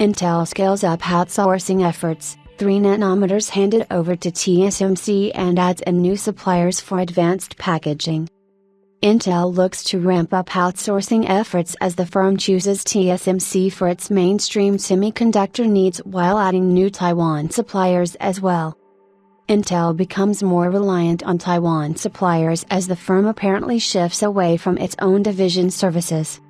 Intel scales up outsourcing efforts, 3 nanometers handed over to TSMC and adds in new suppliers for advanced packaging. Intel looks to ramp up outsourcing efforts as the firm chooses TSMC for its mainstream semiconductor needs while adding new Taiwan suppliers as well. Intel becomes more reliant on Taiwan suppliers as the firm apparently shifts away from its own division services.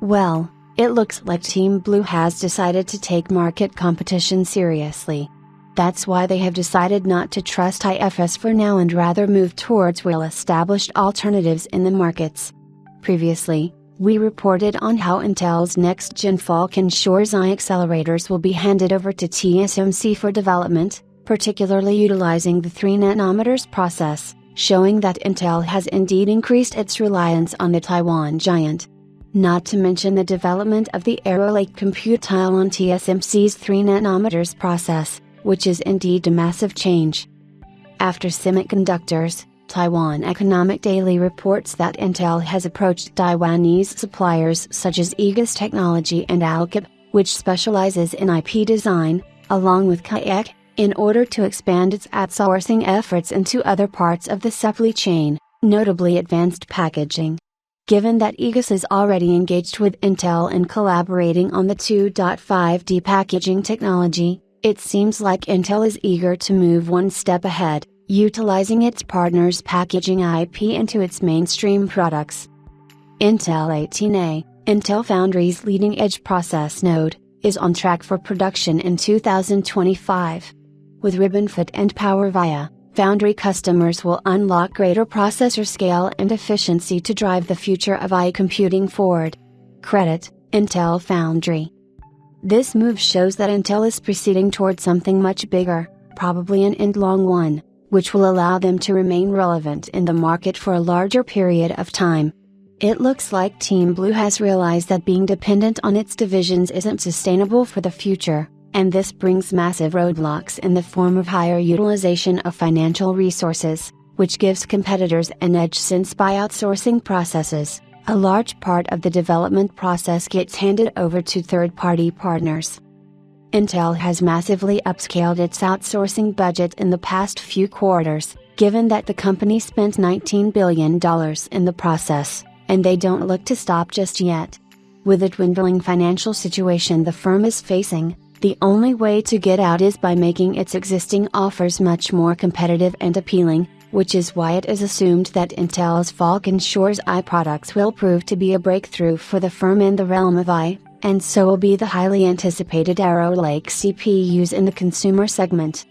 Well, it looks like Team Blue has decided to take market competition seriously. That's why they have decided not to trust IFS for now and rather move towards well-established alternatives in the markets. Previously, we reported on how Intel's next-gen Falcon Shores I accelerators will be handed over to TSMC for development, particularly utilizing the 3 nanometers process, showing that Intel has indeed increased its reliance on the Taiwan giant. Not to mention the development of the Arrow Lake compute tile on TSMC's 3 nanometers process, which is indeed a massive change. After semiconductors, Taiwan Economic Daily reports that Intel has approached Taiwanese suppliers such as Aegis Technology and Alkip, which specializes in IP design, along with Kayak, in order to expand its outsourcing efforts into other parts of the supply chain, notably advanced packaging. Given that Aegis is already engaged with Intel in collaborating on the 2.5D packaging technology, it seems like Intel is eager to move one step ahead, utilizing its partner's packaging IP into its mainstream products. Intel 18A, Intel Foundry's leading-edge process node, is on track for production in 2025. With RibbonFET and PowerVia, Foundry customers will unlock greater processor scale and efficiency to drive the future of AI computing forward. Credit, Intel Foundry. This move shows that Intel is proceeding towards something much bigger, probably an end-long one, which will allow them to remain relevant in the market for a larger period of time. It looks like Team Blue has realized that being dependent on its divisions isn't sustainable for the future, and this brings massive roadblocks in the form of higher utilization of financial resources, which gives competitors an edge since by outsourcing processes, a large part of the development process gets handed over to third-party partners. Intel has massively upscaled its outsourcing budget in the past few quarters, given that the company spent $19 billion in the process, and they don't look to stop just yet. With the dwindling financial situation the firm is facing, the only way to get out is by making its existing offers much more competitive and appealing, which is why it is assumed that Intel's Falcon Shores I products will prove to be a breakthrough for the firm in the realm of AI, and so will be the highly anticipated Arrow Lake CPUs in the consumer segment.